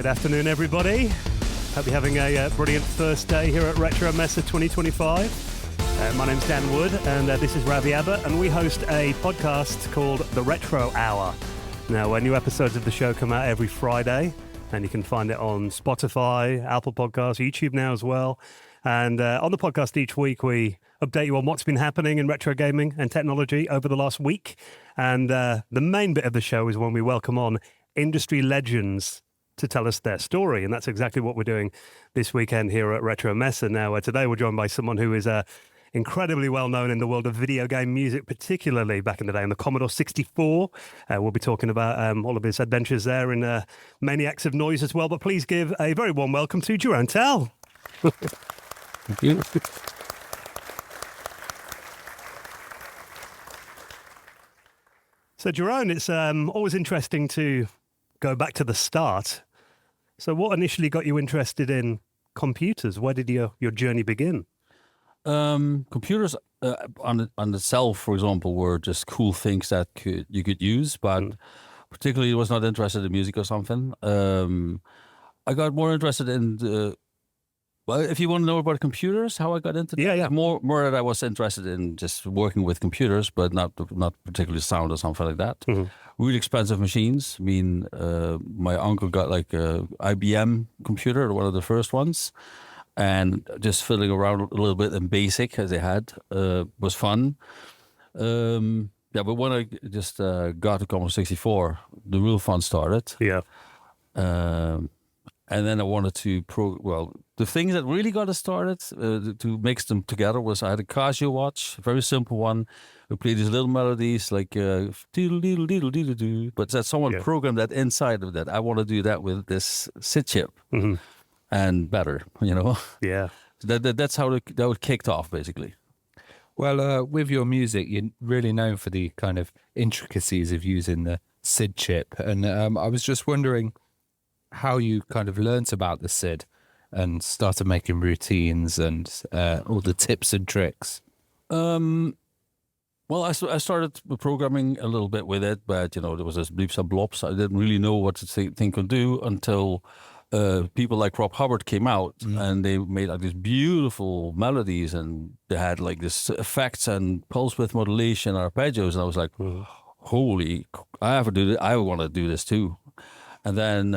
afternoon, everybody. Hope you're having a brilliant first day here at Retromessa 2025. My name's Dan Wood, and this is Ravi Abbott, and we host a podcast called The Retro Hour. Now, new episodes of the show come out every Friday, and you can find it on Spotify, Apple Podcasts, YouTube now as well. And on the podcast each week, we update you on what's been happening in retro gaming and technology over the last week. And the main bit of the show is when we welcome on industry legends to tell us their story. And that's exactly what we're doing this weekend here at Retromessa. Now, today we're joined by someone who is incredibly well known in the world of video game music, particularly back in the day on the Commodore 64. We'll be talking about all of his adventures there in Maniacs of Noise as well. But please give a very warm welcome to Jeroen Tel. Thank you. So, Jeroen, it's always interesting to go back to the start. So what initially got you interested in computers? Where did your journey begin? Computers on itself, for example, were just cool things that you could use, but particularly was not interested in music or something. I got more interested in well, if you want to know about computers, how I got into that, yeah. More that I was interested in just working with computers, but not particularly sound or something like that. Mm-hmm. Really expensive machines. I mean, my uncle got like a IBM computer, one of the first ones, and just fiddling around a little bit in BASIC as they had was fun. But when I just got to Commodore 64, the real fun started. Yeah. And then I wanted to the things that really got us started to mix them together was I had a Casio watch, a very simple one. We played these little melodies like diddle diddle diddle diddle do, but that someone programmed that inside of that. I want to do that with this SID chip, and better, you know. Yeah, that's how that kicked off basically. Well, with your music, you're really known for the kind of intricacies of using the SID chip, and I was just wondering how you kind of learnt about the SID and started making routines and all the tips and tricks. Well, I started programming a little bit with it, but there was this bleeps and blops. I didn't really know what the thing could do until people like Rob Hubbard came out and they made like these beautiful melodies, and they had like this effects and pulse width modulation, arpeggios, and I was like, holy, I want to do this too. And then,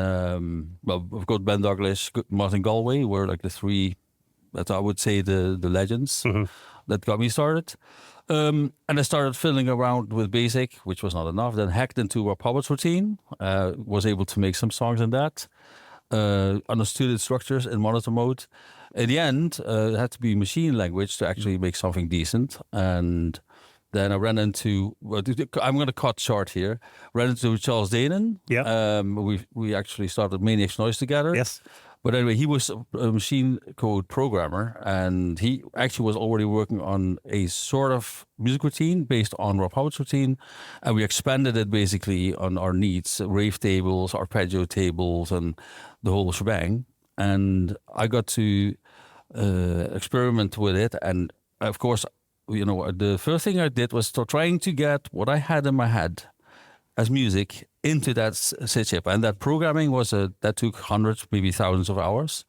we've got Ben Daglish, Martin Galway, were like the three that I would say the legends that got me started. And I started fiddling around with BASIC, which was not enough. Then hacked into a Hubbard's routine, was able to make some songs in that. Understood its structures in monitor mode. In the end, it had to be machine language to actually make something decent. And then I ran into, I'm going to cut short here, ran into Charles Deenen. Yeah. We actually started Maniacs of Noise together. Yes. But anyway, he was a machine code programmer, and he actually was already working on a sort of music routine based on Rob Hubbard's routine, and we expanded it basically on our needs, wavetables, arpeggio tables, and the whole shebang. And I got to experiment with it, and of course, the first thing I did was trying to get what I had in my head as music into that SID chip, and that programming that took hundreds, maybe thousands of hours.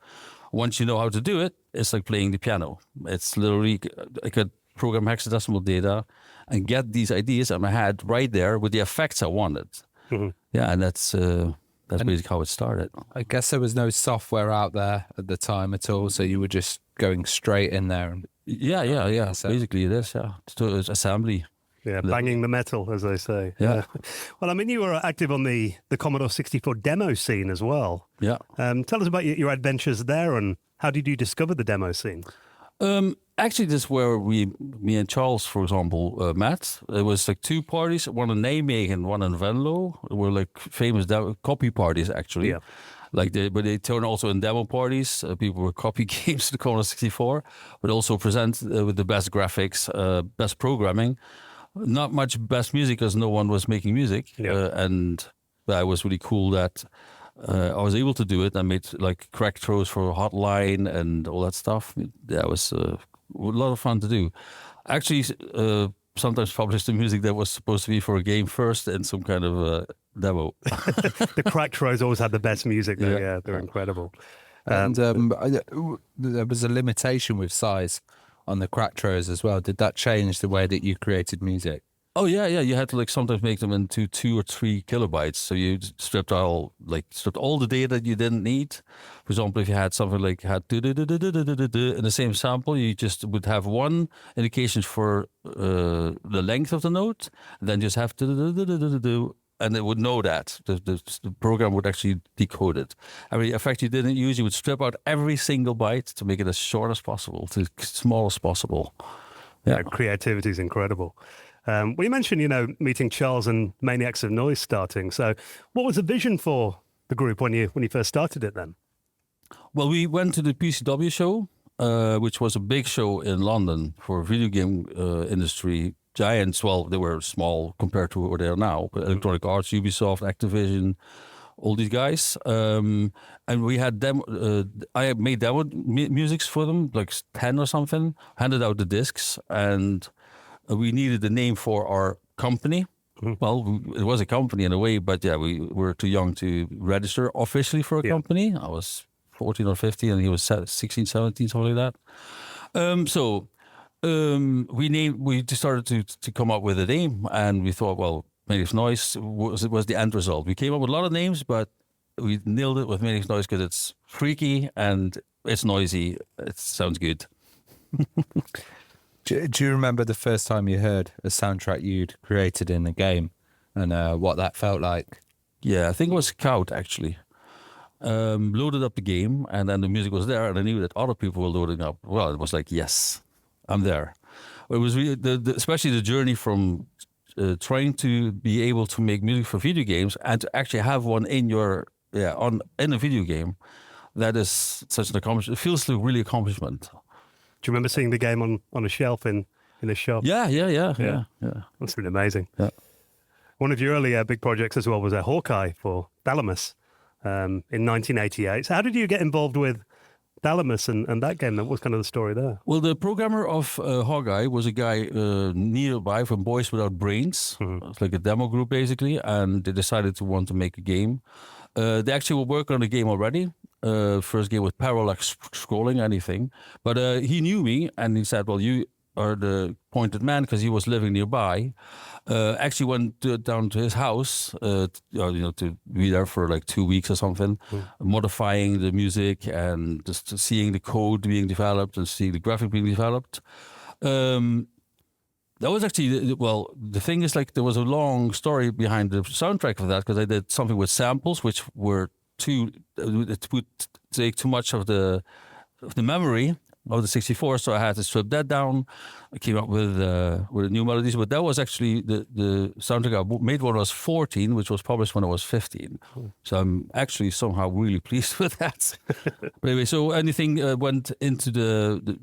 Once you know how to do it, it's like playing the piano. It's literally, I could program hexadecimal data and get these ideas in my head right there with the effects I wanted. Mm-hmm. Yeah, and that's basically how it started. I guess there was no software out there at the time at all, so you were just going straight in there. And yeah. So basically it is, yeah. It's assembly. Yeah, banging the metal, as they say. Yeah. Well, I mean, you were active on the Commodore 64 demo scene as well. Yeah. Tell us about your adventures there, and how did you discover the demo scene? Actually, this is where me and Charles, for example, met. It was like two parties, one in Nijmegen, one in Venlo. They were like famous copy parties, actually. Yeah. But they turn also in demo parties. People would copy games to the Commodore 64, but also present with the best graphics, best programming. Not much best music because no one was making music. Yeah. And that was really cool that I was able to do it. I made like cracktros for Hotline and all that stuff. That was a lot of fun to do. Actually, sometimes published the music that was supposed to be for a game first in some kind of demo. The Cracktros always had the best music, though. Yeah, they're incredible. And there was a limitation with size on the Cracktros as well. Did that change the way that you created music? Oh yeah. You had to like sometimes make them into 2 or 3 kilobytes. So you stripped all the data you didn't need. For example, if you had something like in the same sample, you just would have one indication for the length of the note, and then just have and it would know that the program would actually decode it. I mean, in fact, you didn't use. You would strip out every single byte to make it as short as possible, to as small as possible. Yeah, creativity is incredible. Well, you mentioned, meeting Charles and Maniacs of Noise starting. So what was the vision for the group when you first started it then? Well, we went to the PCW show, which was a big show in London for video game industry giants. Well, they were small compared to what they are now, but Electronic Arts, Ubisoft, Activision, all these guys. And we had I made demo musics for them, like 10 or something, handed out the discs, and we needed a name for our company. Well, it was a company in a way, but yeah, we were too young to register officially for a company. I was 14 or 15 and he was 16, 17, something like that. We just started to come up with a name, and we thought, well, Maniacs of Noise was the end result. We came up with a lot of names, but we nailed it with Maniacs of Noise because it's freaky and it's noisy. It sounds good. Do you remember the first time you heard a soundtrack you'd created in the game and what that felt like? Yeah, I think it was Scout, actually. Loaded up the game, and then the music was there, and I knew that other people were loading up. Well, it was like, yes, I'm there. It was really, especially the journey from trying to be able to make music for video games and to actually have one in in a video game. That is such an accomplishment. It feels like really accomplishment. Do you remember seeing the game on a shelf in a shop? Yeah. That's really amazing. Yeah. One of your early big projects as well was a Hawkeye for Thalamus in 1988. So how did you get involved with Thalamus and that game? What was kind of the story there? Well, the programmer of Hawkeye was a guy nearby from Boys Without Brains. It's like a demo group, basically, and they decided to want to make a game. They actually were working on a game already. First game with parallax scrolling, anything. But he knew me, and he said, well, you are the pointed man, because he was living nearby. Actually went down to his house, to be there for like 2 weeks or something, modifying the music and just seeing the code being developed and seeing the graphic being developed. That was actually, the thing is, like, there was a long story behind the soundtrack of that, because I did something with samples, which were it would take too much of the memory of the 64, so I had to strip that down. I came up with new melodies, but that was actually the soundtrack I made when I was 14, which was published when I was 15. So I'm actually somehow really pleased with that. But anyway, so anything went into the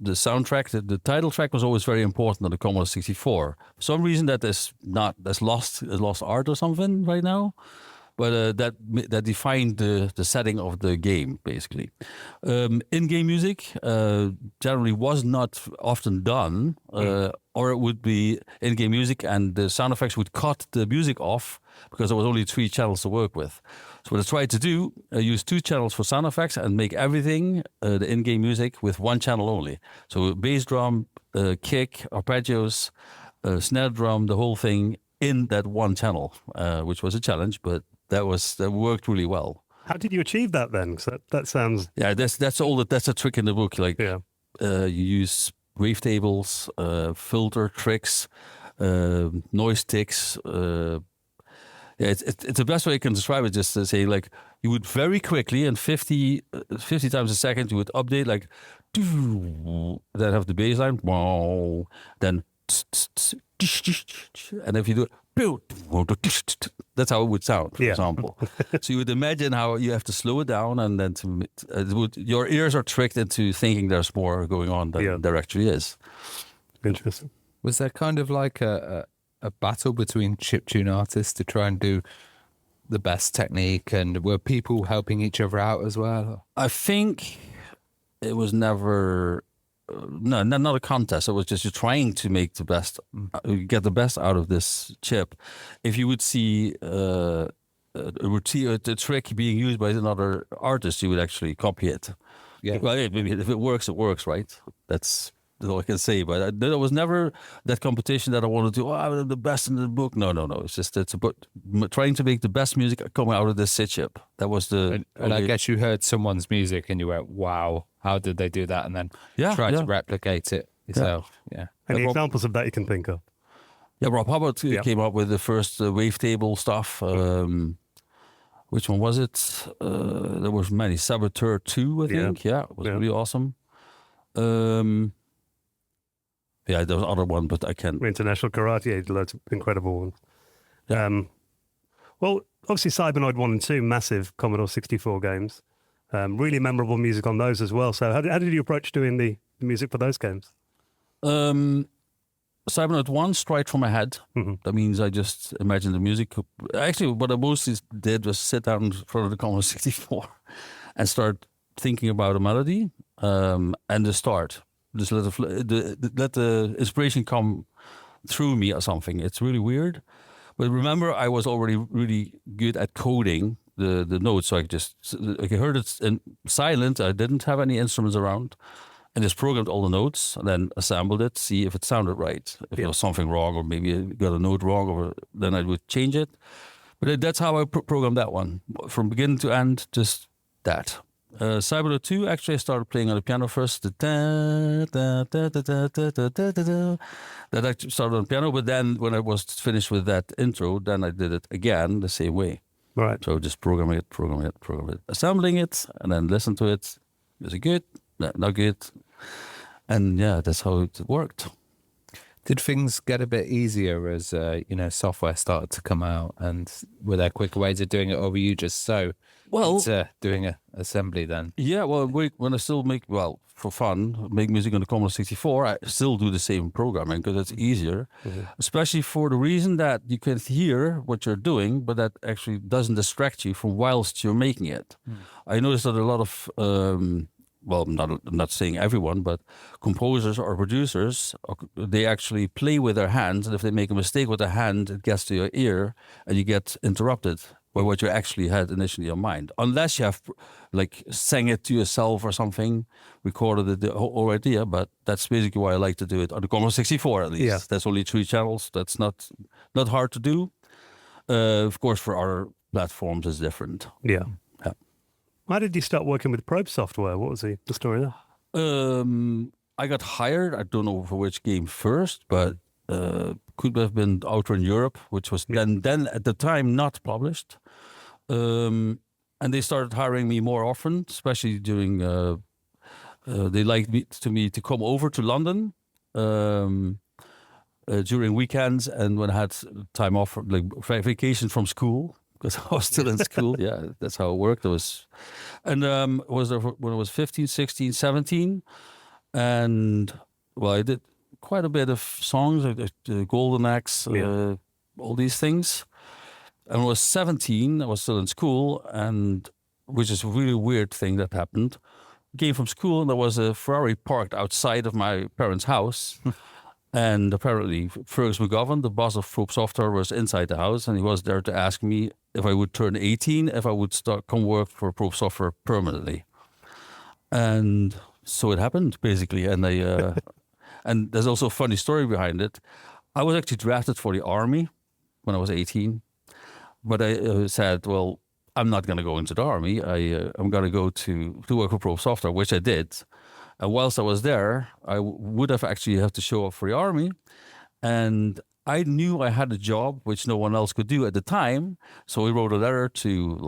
soundtrack. The title track was always very important on the Commodore 64. For some reason that is not lost art or something right now. But that defined the setting of the game, basically. In-game music generally was not often done, or it would be in-game music and the sound effects would cut the music off because there was only 3 channels to work with. So what I tried to do, use 2 channels for sound effects and make everything, the in-game music, with 1 channel only. So bass drum, kick, arpeggios, snare drum, the whole thing in that 1 channel, which was a challenge, but that worked really well. How did you achieve that then? Because that sounds... Yeah, that's a trick in the book. Like, you use wavetables, filter tricks, noise ticks. It's the best way I can describe it. Just to say, like, you would very quickly, and 50 times a second, you would update, like, then have the bass line, wow, then, and if you do it, that's how it would sound, for example. So you would imagine how you have to slow it down, and then your ears are tricked into thinking there's more going on than there actually is. Interesting. Was there kind of like a battle between chiptune artists to try and do the best technique, and were people helping each other out as well? I think it was never no, not a contest. It was just you're trying to make the best, get the best out of this chip. If you would see a trick being used by another artist, you would actually copy it. Yeah. Well, if it works, right? That's all I can say. But there was never that competition that I wanted to. Oh, I'm the best in the book. No. It's about trying to make the best music coming out of this SID chip. That was the. And I guess you heard someone's music and you went, "Wow, how did they do that?" And then try to replicate it yourself. Yeah. Any examples of that you can think of? Yeah, Rob Hubbard came up with the first wavetable stuff. Which one was it? There was many. Saboteur 2, I think. Yeah, it was really awesome. Yeah, there was other one, but I can't. International Karate, did loads of incredible ones. Well, obviously Cybernoid 1 and 2, massive Commodore 64 games. Really memorable music on those as well. So how did you approach doing the music for those games? Cybernoid 1, straight from my head. That means I just imagined the music. Actually, what I mostly did was sit down in front of the Commodore 64 and start thinking about a melody and the start. Just let the inspiration come through me or something. It's really weird. But remember, I was already really good at coding the notes. So I heard it in silent. I didn't have any instruments around. And just programmed all the notes and then assembled it, see if it sounded right. If there was something wrong or maybe I got a note wrong, then I would change it. But that's how I programmed that one. From beginning to end, just that. Cybernoid 2, actually I started playing on the piano first. That actually started on the piano, but then when I was finished with that intro, then I did it again the same way. Right. So just program it, assembling it, and then listen to it. Is it good? No, not good. And yeah, that's how it worked. Did things get a bit easier as software started to come out, and were there quicker ways of doing it, or were you just doing a assembly then? Yeah, well, when I still for fun, make music on the Commodore 64, I still do the same programming because it's easier, especially for the reason that you can hear what you're doing, but that actually doesn't distract you from whilst you're making it. I noticed that a lot of I'm not saying everyone, but composers or producers, they actually play with their hands. And if they make a mistake with their hand, it gets to your ear and you get interrupted by what you actually had initially in mind. Unless you have sang it to yourself or something, recorded the whole idea. But that's basically why I like to do it on the Commodore 64 at least. Yeah. That's only 3 channels. That's not hard to do. Of course, for our platforms, it's different. Yeah. Why did you start working with probe software? What was the story there? I got hired. I don't know for which game first, but could have been OutRun Europe, which was then at the time not published. And they started hiring me more often, especially during. They liked me to come over to London during weekends and when I had time off, vacation from school. Because I was still in school. Yeah, that's how it worked. Was there when I was 15, 16, 17. And, I did quite a bit of songs, Golden Axe, all these things. And when I was 17, I was still in school, and which is a really weird thing that happened. Came from school, and there was a Ferrari parked outside of my parents' house. And apparently Fergus McGovern, the boss of Probe Software, was inside the house, and he was there to ask me if I would turn 18, if I would come work for Probe Software permanently. And so it happened, basically. And and there's also a funny story behind it. I was actually drafted for the army when I was 18, but I said, well, I'm not going to go into the army. I'm going to go to work for Probe Software, which I did. And whilst I was there, I would have actually had to show up for the army. And I knew I had a job which no one else could do at the time. So I wrote a letter to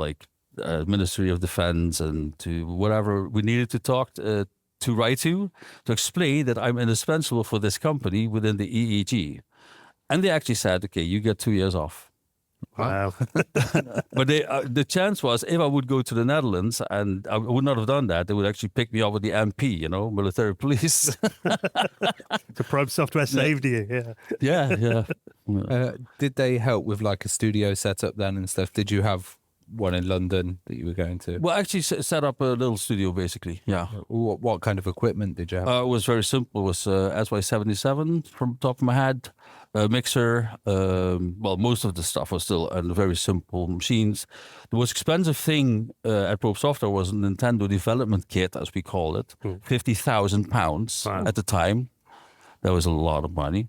Ministry of Defense and to whatever we needed to talk to write to explain that I'm indispensable for this company within the EEG. And they actually said, okay, you get 2 years off. Wow. But the chance was if I would go to the Netherlands, and I would not have done that, they would actually pick me up with the MP, military police. The probe software saved you, yeah. Did they help with a studio setup then and stuff? Did you have one in London that you were going to? Well, actually set up a little studio, basically. Yeah. What kind of equipment did you have? It was very simple. It was SY77 from the top of my head, a mixer. Well, most of the stuff was still on very simple machines. The most expensive thing at Probe Software was a Nintendo development kit, as we call it, £50,000 at the time. That was a lot of money.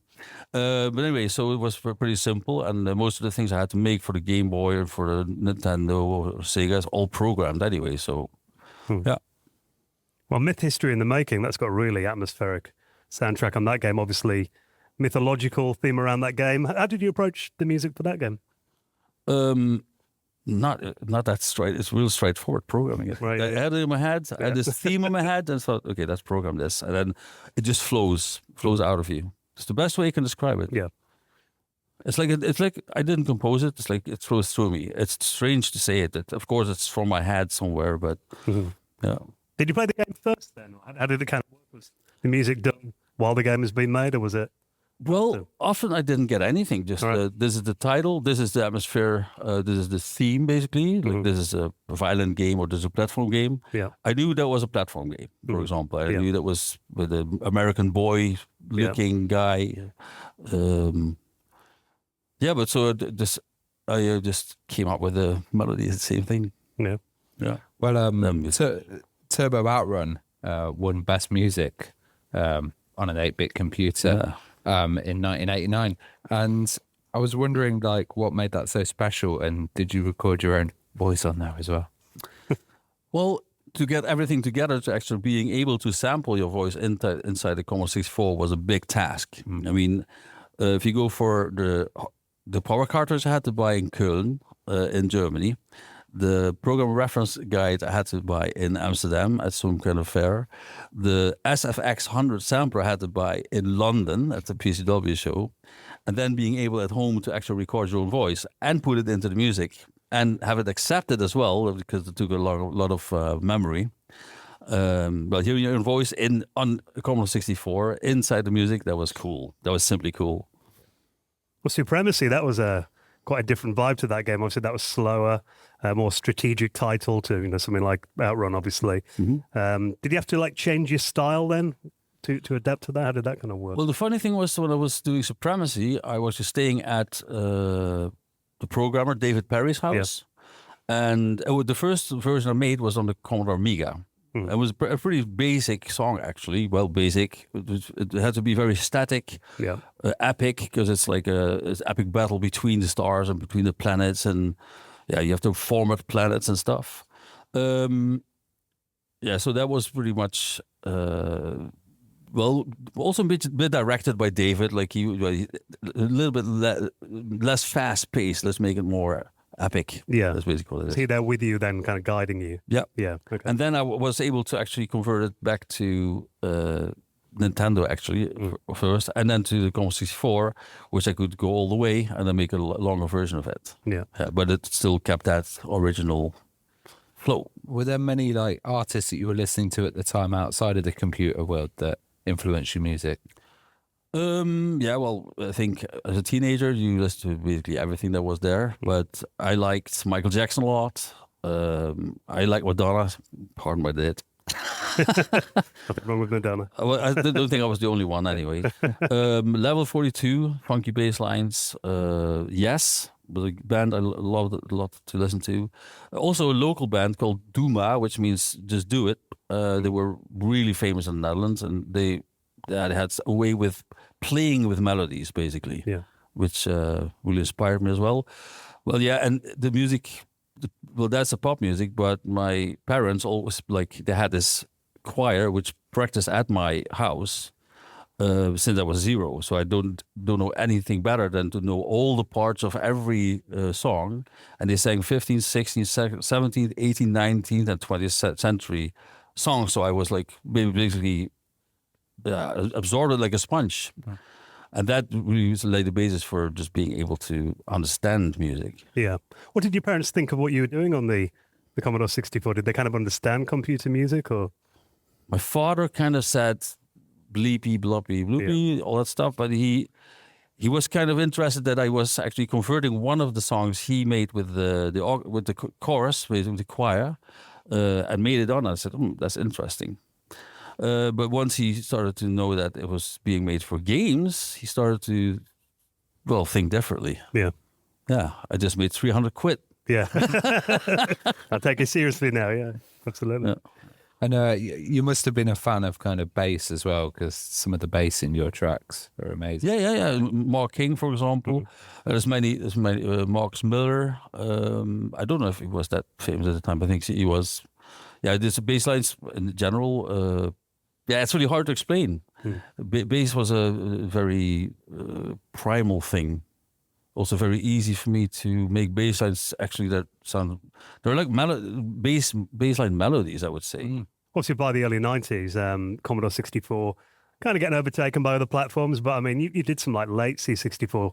But anyway, so it was pretty simple, and most of the things I had to make for the Game Boy or for the Nintendo or Sega is all programmed anyway. So, yeah. Well, Myth History in the Making, that's got a really atmospheric soundtrack on that game. Obviously, mythological theme around that game. How did you approach the music for that game? Not that straight. It's real straightforward programming. Right. I had it in my head. I had this theme in my head, and thought, okay, let's program this, and then it just flows out of you. It's the best way you can describe it. Yeah. It's like I didn't compose it. It's like it flows through me. It's strange to say it. Of course, it's from my head somewhere, but yeah. Did you play the game first then? How did it kind of work? Was the music done while the game was being made, or was it? Well, often I didn't get anything. Just this is the title, this is the atmosphere, this is the theme, basically. Like this is a violent game or this is a platform game. Yeah. I knew that was a platform game, for example. I knew that was with an American boy-looking guy. But so I just came up with a melody, the same thing. Yeah. Yeah. Well, Turbo OutRun won Best Music on an 8-bit computer. In 1989, and I was wondering, like, what made that so special, and did you record your own voice on there as well? Well, to get everything together, to actually being able to sample your voice inside the Commodore 64 was a big task. I mean, if you go for the power cartridge I had to buy in Köln, in Germany, the program reference guide I had to buy in Amsterdam at some kind of fair. The SFX 100 sampler I had to buy in London at the PCW show. And then being able at home to actually record your own voice and put it into the music and have it accepted as well, because it took a lot of memory. But hearing your own voice on Commodore 64 inside the music, that was cool. That was simply cool. Well, Supremacy, that was quite a different vibe to that game. Obviously, that was slower, more strategic title to something like OutRun, obviously. Did you have to change your style then to adapt to that? How did that kind of work? Well, the funny thing was, when I was doing Supremacy, I was just staying at the programmer David Perry's house, and the first version I made was on the Commodore Amiga. It was a pretty basic song, actually. Well, basic. It had to be very static, epic, because it's like it's epic battle between the stars and between the planets, and you have to format planets and stuff. So that was pretty much also a bit directed by David. Like a little bit less fast paced. Let's make it more epic. Yeah, that's basically what it is. Is he there with you then, kind of guiding you? Yeah. Okay. And then I was able to actually convert it back to Nintendo actually first, and then to the Commodore 64, which I could go all the way and then make a longer version of it. Yeah, but it still kept that original flow. Were there many artists that you were listening to at the time outside of the computer world that influenced your music? Well, I think as a teenager, you listen to basically everything that was there. But I liked Michael Jackson a lot. I like Madonna. Pardon my dad. Nothing wrong with Madonna. Well, I don't think I was the only one anyway. Level 42, funky bass lines. Yes, but a band I loved a lot to listen to. Also a local band called Duma, which means just do it. They were really famous in the Netherlands, and they had a way with playing with melodies, basically, which really inspired me as well. Well, and the music, that's a pop music, but my parents always, they had this choir which practiced at my house since I was 0. So I don't know anything better than to know all the parts of every song. And they sang 15th, 16th, 17th, 18th, 19th, and 20th century songs. So I was basically absorbed it like a sponge. And that really laid the basis for just being able to understand music. Yeah. What did your parents think of what you were doing on the Commodore 64? Did they kind of understand computer music, or? My father kind of said bleepy, bloppy, bloopy, all that stuff, but he he was kind of interested that I was actually converting one of the songs he made with the chorus, with the choir, and made it on. I said, that's interesting. But once he started to know that it was being made for games, he started to, think differently. Yeah. Yeah, I just made 300 quid. Yeah. I take it seriously now, yeah. Absolutely. Yeah. And you must have been a fan of kind of bass as well, because some of the bass in your tracks are amazing. Yeah. Mark King, for example. There's many. Marcus Miller. I don't know if he was that famous at the time, but I think he was. Yeah, there's bass lines in general. It's really hard to explain. Bass was a very primal thing. Also very easy for me to make bass lines actually that sound. They're like bassline melodies, I would say. Obviously, by the early 90s, Commodore 64 kind of getting overtaken by other platforms. But I mean, you did some like late C64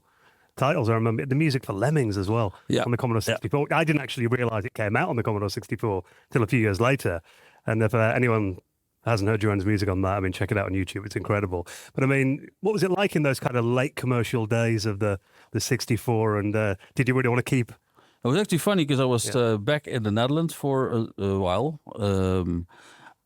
titles. I remember the music for Lemmings as well on the Commodore 64. I didn't actually realize it came out on the Commodore 64 till a few years later. And if anyone hasn't heard Jeroen's music on that, I mean, check it out on YouTube. It's incredible. But I mean, what was it like in those kind of late commercial days of the 64? And did you really want to keep? It was actually funny because I was back in the Netherlands for a while.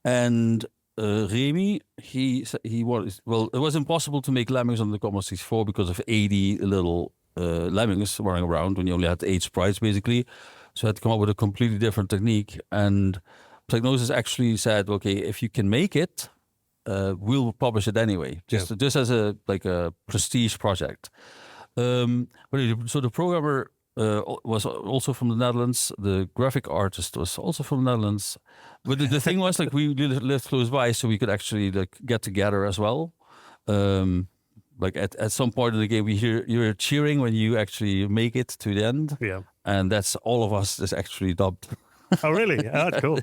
And Remy, he was, it was impossible to make Lemmings on the Commodore 64 because of 80 little Lemmings running around when you only had 8 sprites, basically. So I had to come up with a completely different technique. And Psygnosis actually said, okay, if you can make it, we'll publish it anyway, just as a prestige project. So the programmer was also from the Netherlands. The graphic artist was also from the Netherlands. But the thing was, like, we lived close by, so we could actually get together as well. At some point in the game, you're cheering when you actually make it to the end. Yeah, and that's all of us is actually dubbed. Oh, really? Oh, that's cool.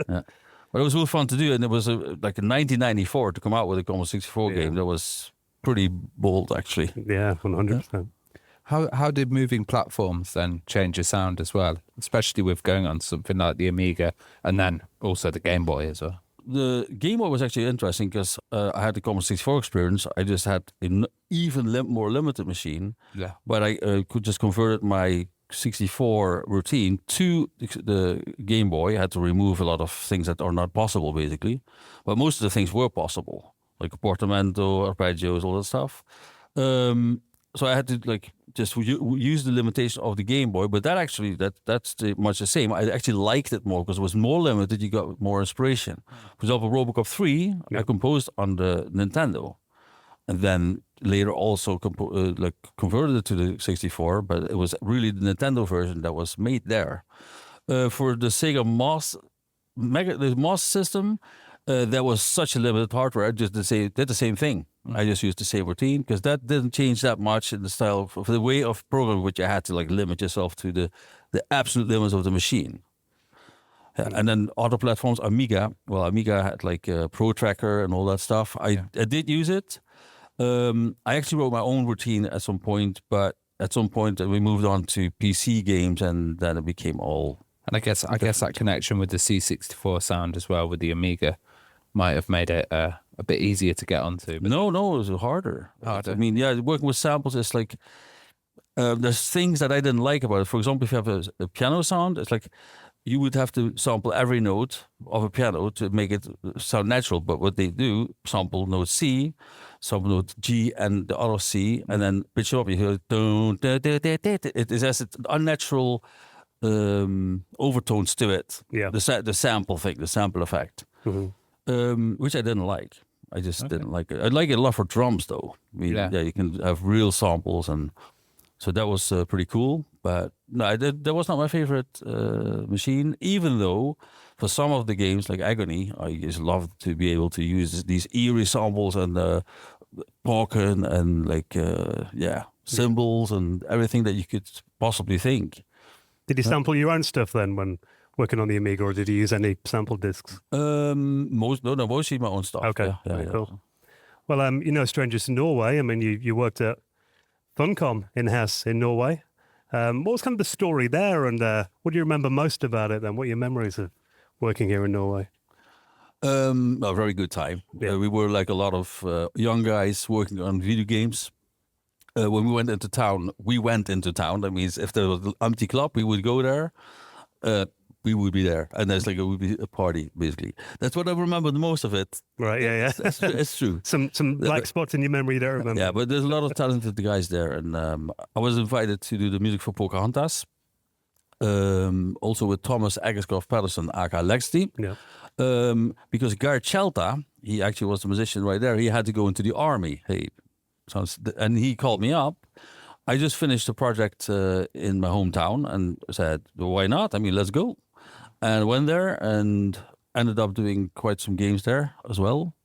Yeah. But it was really fun to do, and it was in 1994 to come out with a Commodore 64 game. That was pretty bold, actually. Yeah, 100%. How did moving platforms then change your sound as well, especially with going on something like the Amiga and then also the Game Boy as well? The Game Boy was actually interesting because I had the Commodore 64 experience. I just had an even more limited machine, but I could just convert my 64 routine to the Game Boy. I had to remove a lot of things that are not possible, basically. But most of the things were possible, like portamento, arpeggios, all that stuff. So I had to just use the limitation of the Game Boy, but that's much the same. I actually liked it more because it was more limited. You got more inspiration. For example, Robocop 3, I composed on the Nintendo, and then later also converted it to the 64, but it was really the Nintendo version that was made there. For the Sega MOS system, that was such a limited hardware. I just did the same thing. I just used the same routine because that didn't change that much in the style for the way of programming, which you had to limit yourself to the absolute limits of the machine. And then other platforms, Amiga had FastTracker and all that stuff. I did use it. I actually wrote my own routine at some point, but at some point we moved on to PC games, and then it became all. And I guess that connection with the C64 sound as well with the Amiga might have made it a bit easier to get onto. But no, it was harder. I mean, working with samples is there's things that I didn't like about it. For example, if you have a piano sound, it's like you would have to sample every note of a piano to make it sound natural. But what they do, sample note C, sample note G, and the other C, and then pitch it up. You hear it has unnatural overtones to it. Yeah, the sample thing, the sample effect, which I didn't like. I just didn't like it. I like it a lot for drums, though. I mean, you can have real samples, and so that was pretty cool. But no, that was not my favorite machine. Even though for some of the games like Agony, I just loved to be able to use these eerie samples and Porken and cymbals and everything that you could possibly think. Did you sample your own stuff then when working on the Amiga, or did you use any sample discs? Mostly my own stuff. Okay, very cool. Well, strangers to Norway. I mean, you worked at Funcom in-house in Norway. What was kind of the story there, and what do you remember most about it then? What are your memories of working here in Norway? A very good time. We were like a lot of young guys working on video games. when we went into town. That means if there was an empty club, we would go there. We would be there, and there's like it would be a party basically. That's what I remember the most of it. Right? Yeah. It's true. Some black spots in your memory you don't remember. Yeah, but there's a lot of talented guys there, and I was invited to do the music for Pocahontas. Also with Thomas Eggerscoff Patterson, aka Lexty. Yeah. Because Gareth Shelta, he actually was the musician right there. He had to go into the army. And he called me up. I just finished a project in my hometown and said, well, why not? I mean, let's go. And went there and ended up doing quite some games there as well.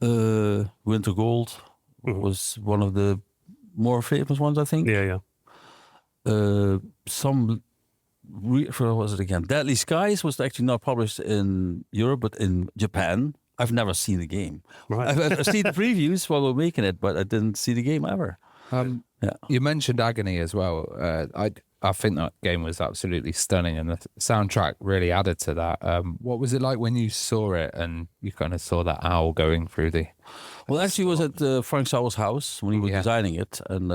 Winter Gold was one of the more famous ones, I think. Yeah. What was it again? Deadly Skies was actually not published in Europe, but in Japan. I've never seen the game. Right. I've seen the previews while we're making it, but I didn't see the game ever. You mentioned Agony as well. I think that game was absolutely stunning, and the soundtrack really added to that. What was it like when you saw it and you kind of saw that owl going through the... Well, actually, it was at Frank Sauer's house when he was designing it. And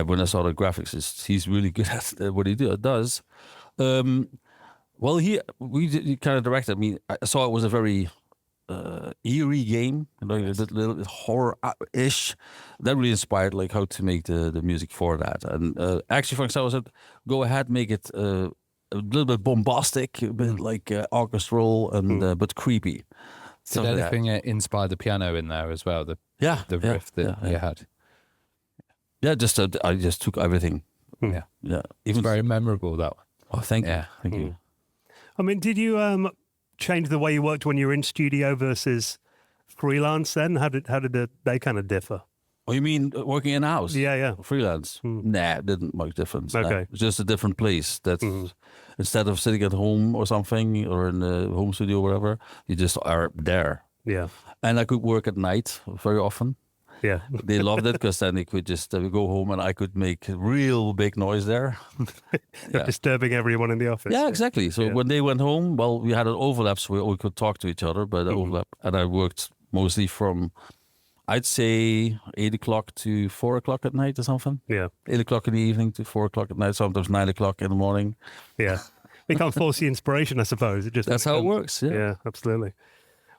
when I saw the graphics, he's really good at what he does. Well, he kind of directed me. I saw it was a very eerie game, a little bit horror-ish. That really inspired like how to make the music for that. And actually, Frank Sauer said, "Go ahead, make it a little bit bombastic, a bit like orchestral and but creepy." Did anything inspire the piano in there as well? The riff that you had. Yeah, I just took everything. Yeah. Even it's very memorable, that one. Oh, thank you. Thank you. I mean, did you change the way you worked when you were in studio versus freelance then? How did they kind of differ? Oh, you mean working in house? Yeah. Freelance? Nah, it didn't make difference. Okay. It's just a different place. That's instead of sitting at home or something or in the home studio or whatever, you just are there. Yeah. And I could work at night very often. Yeah. They loved it because then they could just go home and I could make real big noise there. Disturbing everyone in the office. Yeah, exactly. So when they went home, well, we had an overlap so we could talk to each other, but overlap. And I worked mostly from, I'd say 8 o'clock to 4 o'clock at night or something. Yeah. 8 o'clock in the evening to 4 o'clock at night, sometimes 9 o'clock in the morning. Yeah. We can't force the inspiration, I suppose. It just That's how it works. Yeah, absolutely.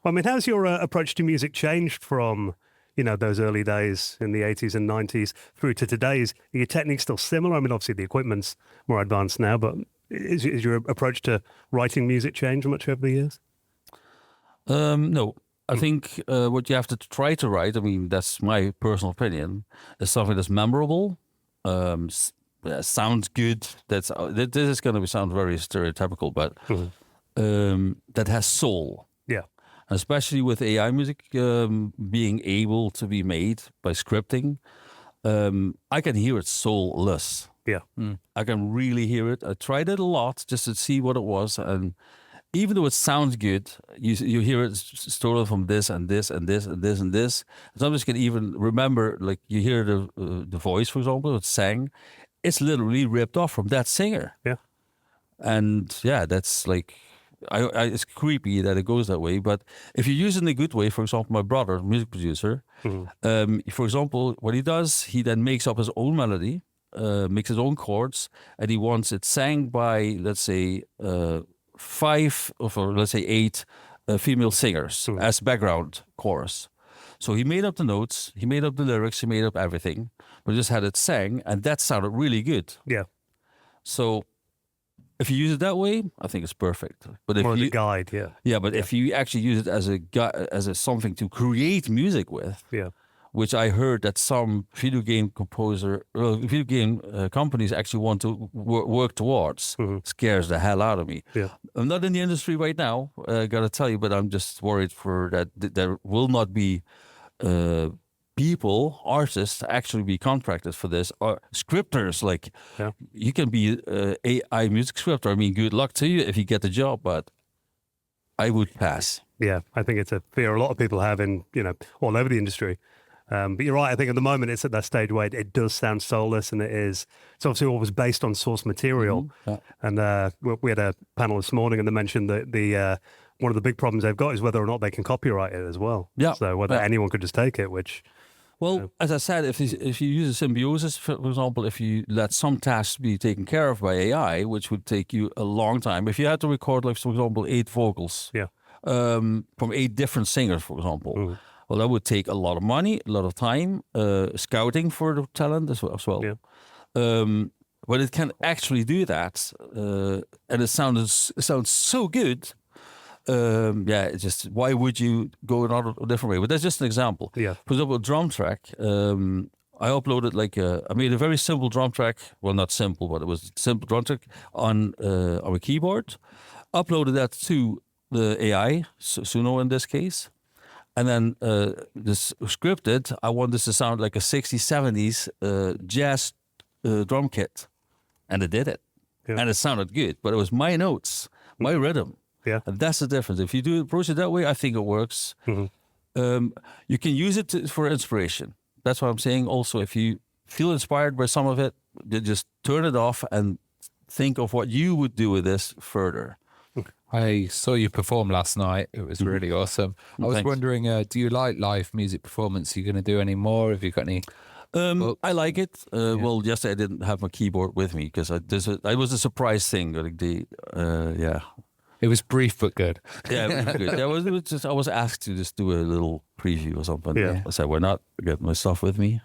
Well, I mean, how's your approach to music changed from, those early days in the 80s and 90s through to today's? Are your techniques still similar? I mean, obviously the equipment's more advanced now, but is your approach to writing music changed much over the years? No. I think what you have to try to write, I mean, that's my personal opinion, is something that's memorable, sounds good. This is going to sound very stereotypical, but that has soul. Yeah. Especially with AI music being able to be made by scripting, I can hear it soulless. Yeah. I can really hear it. I tried it a lot just to see what it was, and even though it sounds good, you hear it stolen from this and this and this and this and this. Sometimes you can even remember, like you hear the voice, for example, it sang. It's literally ripped off from that singer. Yeah. And yeah, that's like, it's creepy that it goes that way. But if you use it in a good way, for example, my brother, music producer, for example, what he does, he then makes up his own melody, makes his own chords, and he wants it sang by, let's say, 5 or let's say 8 female singers as background chorus. So he made up the notes, he made up the lyrics, he made up everything, but just had it sang, and that sounded really good. Yeah. So if you use it that way, I think it's perfect. But if more you as a guide, yeah. Yeah, but if you actually use it as a something to create music with, which I heard that some video game companies actually want to work towards, scares the hell out of me. Yeah. I'm not in the industry right now, I gotta tell you, but I'm just worried for that there will not be artists actually be contracted for this, or scripters. Like you can be AI music scripter. I mean, good luck to you if you get the job, but I would pass. Yeah, I think it's a fear a lot of people have in, all over the industry. But you're right, I think at the moment it's at that stage where it does sound soulless, and it's obviously always based on source material. And we had a panel this morning and they mentioned that the one of the big problems they've got is whether or not they can copyright it as well. Yeah. So whether anyone could just take it, which Well, as I said, if you use a symbiosis, for example, if you let some tasks be taken care of by AI, which would take you a long time. If you had to record, like for example, 8 vocals, from 8 different singers, for example, well, that would take a lot of money, a lot of time, scouting for the talent as well. Yeah. But it can actually do that, and it sounds so good. It's just, why would you go another different way? But that's just an example. Yeah. For example, a drum track. I uploaded I made a very simple drum track. Well, not simple, but it was a simple drum track on a keyboard. Uploaded that to the AI, Suno in this case. And then this scripted, I want this to sound like a 60s, 70s jazz drum kit. And it did it. Yeah. And it sounded good. But it was my notes, my rhythm. Yeah. And that's the difference. If you approach it that way, I think it works. You can use it for inspiration. That's what I'm saying. Also, if you feel inspired by some of it, just turn it off and think of what you would do with this further. I saw you perform last night. It was really awesome. I was wondering, do you like live music performance? Are you going to do any more? Have you got any? I like it. Well, yesterday I didn't have my keyboard with me because it was a surprise thing. Like It was brief but good. Yeah, it was good. I was asked to just do a little preview or something. Yeah. I said, why not get my stuff with me?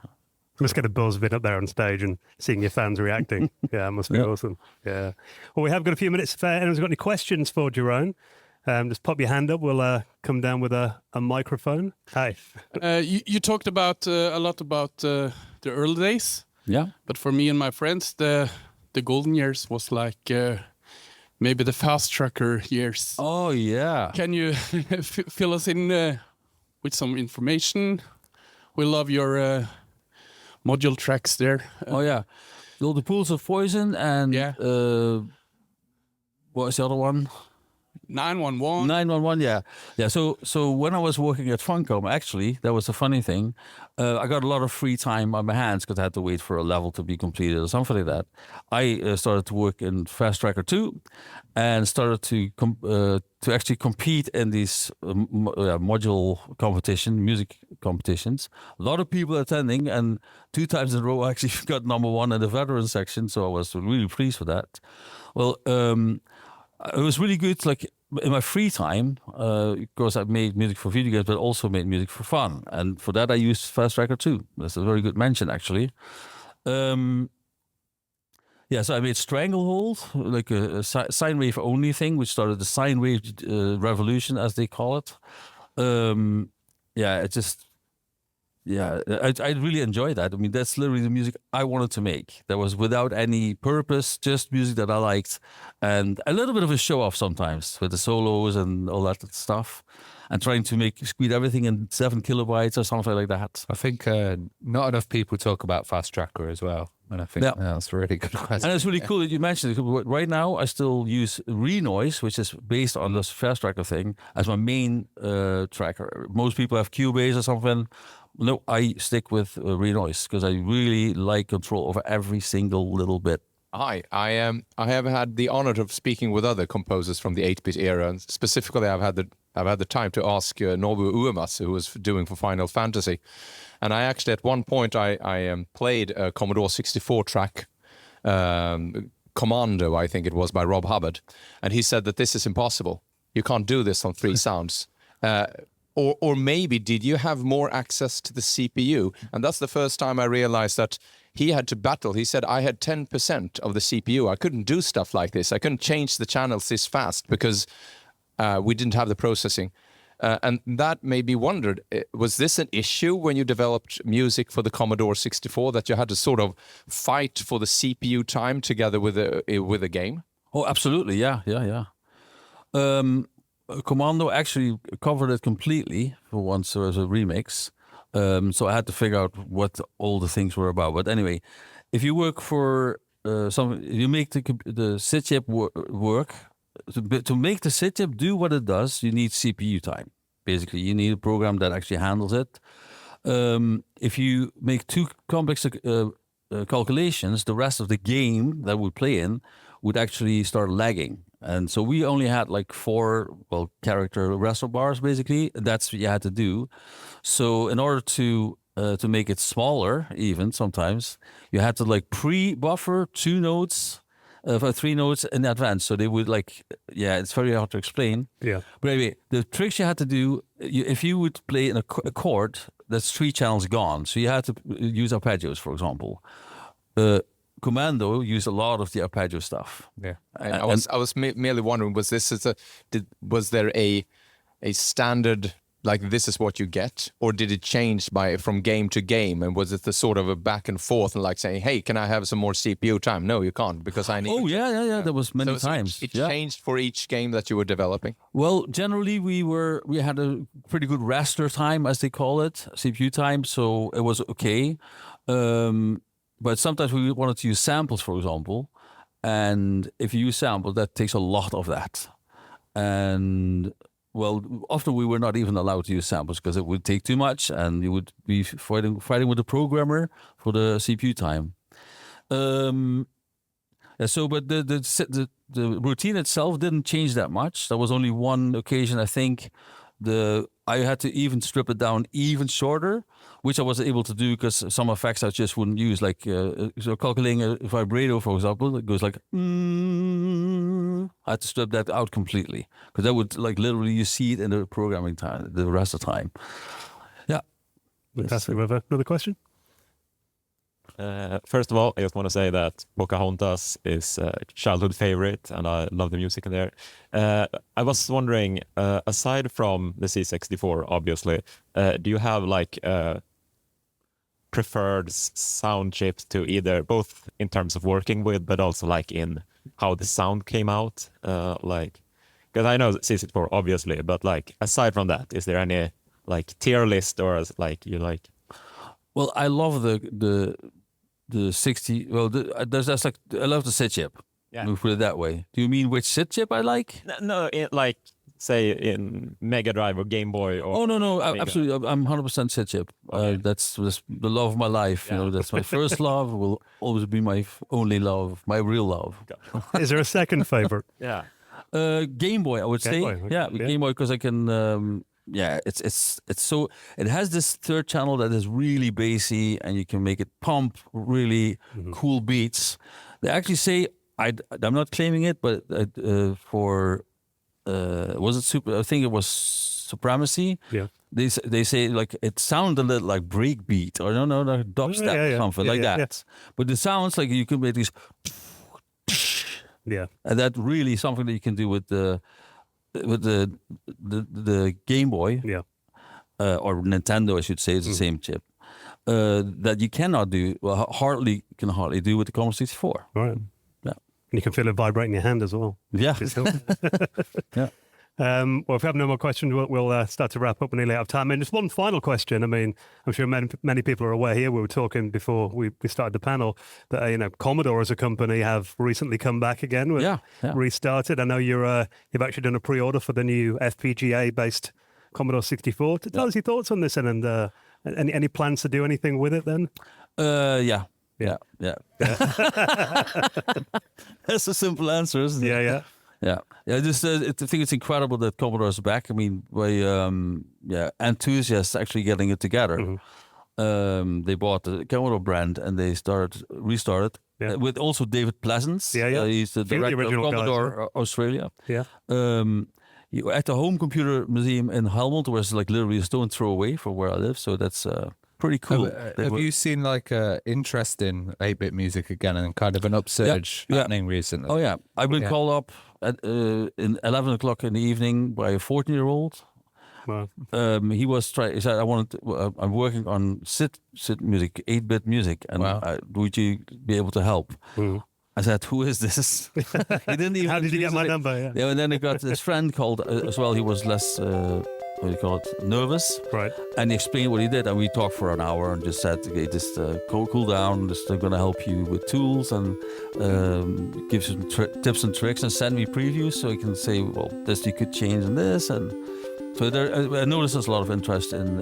Must get a buzz of it up there on stage and seeing your fans reacting. Yeah, it must be awesome. Yeah. Well, we have got a few minutes. If anyone's got any questions for Jeroen, just pop your hand up. We'll come down with a microphone. Hi. You talked about a lot about the early days. Yeah. But for me and my friends, the golden years was like maybe the FastTracker years. Oh, yeah. Can you fill us in with some information? We love your module tracks there. Oh, yeah. The Pools of Poison and what was the other one? 911. 911, yeah. Yeah, so when I was working at Funcom, actually, that was a funny thing. I got a lot of free time on my hands because I had to wait for a level to be completed or something like that. I started to work in FastTracker 2 and started to actually compete in these module competition, music competitions. A lot of people attending, and 2 times in a row I actually got #1 in the veteran section, so I was really pleased with that. Well, it was really good, like in my free time, because I made music for video games, but also made music for fun. And for that, I used FastTracker 2. That's a very good mention, actually. So I made Stranglehold, like a sine wave only thing, which started the sine wave revolution, as they call it. I really enjoyed that. I mean, that's literally the music I wanted to make. That was without any purpose, just music that I liked. And a little bit of a show-off sometimes with the solos and all that stuff. And trying to squeeze everything in 7 kilobytes or something like that. I think not enough people talk about FastTracker as well. And I think that's a really good question. And it's really cool that you mentioned it. Right now, I still use Renoise, which is based on this FastTracker thing, as my main tracker. Most people have Cubase or something. No, I stick with Renoise because I really like control over every single little bit. Hi, I have had the honor of speaking with other composers from the 8-bit era, and specifically I've had the time to ask Norway Uemas, who was doing for Final Fantasy, and I actually at one point I played a Commodore 64 track, Commando, I think it was, by Rob Hubbard, and he said that this is impossible. You can't do this on 3 sounds. Or maybe did you have more access to the CPU? And that's the first time I realized that he had to battle. He said, I had 10% of the CPU. I couldn't do stuff like this. I couldn't change the channels this fast because we didn't have the processing. And that made me wondered, was this an issue when you developed music for the Commodore 64, that you had to sort of fight for the CPU time together with a game? Oh, absolutely. Yeah. Commando actually covered it completely for once as a remix. So I had to figure out what all the things were about. But anyway, if you work for you make the SID chip work. To make the SID chip do what it does, you need CPU time. Basically, you need a program that actually handles it. If you make too complex calculations, the rest of the game that we play in would actually start lagging. And so we only had like 4 character resto bars, basically. That's what you had to do. So in order to to make it smaller, even sometimes, you had to like pre-buffer 2 notes, 3 notes in advance. So they would it's very hard to explain. Yeah. But anyway, the tricks you had to do, if you would play in a chord, that's 3 channels gone. So you had to use arpeggios, for example. Commando used a lot of the arpeggio stuff. Yeah. And I was merely wondering, was there a standard, like this is what you get, or did it change from game to game? And was it the sort of a back and forth and like saying, hey, can I have some more CPU time? No, you can't, because I need. Oh yeah. There was many times. It changed for each game that you were developing. Well, generally we had a pretty good raster time, as they call it, CPU time, so it was okay. But sometimes we wanted to use samples, for example, and if you use samples, that takes a lot of that. And well, often we were not even allowed to use samples because it would take too much, and you would be fighting with the programmer for the CPU time. But the routine itself didn't change that much. There was only one occasion, I think. I had to even strip it down even shorter, which I was able to do because some effects I just wouldn't use, like so calculating a vibrato, for example, it goes like. I had to strip that out completely because that would literally you see it in the programming time, the rest of the time. Yeah. Fantastic. We have another question. First of all, I just want to say that Pocahontas is a childhood favorite, and I love the music in there. I was wondering, aside from the C64, obviously, do you have preferred sound chips to either, both in terms of working with, but also in how the sound came out? Because I know C64, obviously, but aside from that, is there any tier list or you like? Well, I love the 60. Well, I love the SID chip. Yeah. Let me put it that way. Do you mean which SID chip I like? No, say in Mega Drive or Game Boy or. Oh no, Amiga. absolutely. I'm 100% SID chip. Okay. That's the love of my life. Yeah. That's my first love. Will always be my only love, my real love. Is there a second favorite? Yeah. Game Boy, I would say. Boy, okay. Yeah, Game Boy, because I can. It's so it has this third channel that is really bassy, and you can make it pump really cool beats. They actually say I'm not claiming it, but for was it I think it was Supremacy. Yeah. They say it sounded a little like breakbeat or like dubstep something like that. Yeah. But it sounds like you can make these. Yeah. And that really something that you can do with the Game Boy, or Nintendo, I should say, it's the same chip. That you cannot do, hardly do with the Commodore 64. Right. Yeah. And you can feel it vibrate in your hand as well. Yeah. Yeah. Well, if we have no more questions, we'll start to wrap up. We're nearly out of time. And just one final question. I mean, I'm sure many people are aware here. We were talking before we started the panel that Commodore as a company have recently come back again. Restarted. I know you've actually done a pre-order for the new FPGA-based Commodore 64. Tell us your thoughts on this, and any plans to do anything with it then? Yeah. That's a simple answer, isn't it? Yeah. I think it's incredible that Commodore is back. I mean, enthusiasts actually getting it together. They bought the Commodore brand and they restarted with also David Pleasance. He's the director of Commodore Australia. Yeah. At the Home Computer Museum in Helmond, where it's literally a stone throw away from where I live. So that's pretty cool. Have you seen interest in 8-bit music again and kind of an upsurge happening recently? Oh yeah, I've been called up at in 11 o'clock in the evening by a 14-year-old. Wow. He said, I'm working on SID music, 8-bit music, and would you be able to help? Mm. I said, who is this? He didn't even. How did you get my number? Yeah, and then I got this friend called as well. He was less, nervous. Right. And he explained what he did, and we talked for an hour and just said, okay, just cool down. Just I'm going to help you with tools and give some tips and tricks and send me previews so you can say, well, this you could change in this. And so I noticed there's a lot of interest in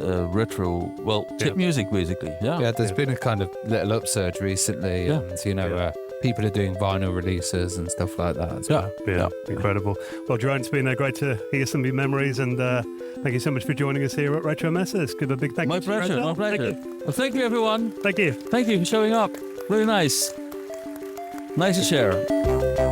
chip music, basically. Yeah. Yeah, there's been a kind of little upsurge recently. Yeah. And, people are doing vinyl releases and stuff like that as well. Yeah, incredible. Well, Jeroen, it's been great to hear some of your memories, and thank you so much for joining us here at Retromessa. Let's give a big thank My you. to pleasure, Jeroen Tel. my pleasure. Thank you. Well, thank you, everyone. Thank you. Thank you for showing up. Really nice. Nice to share.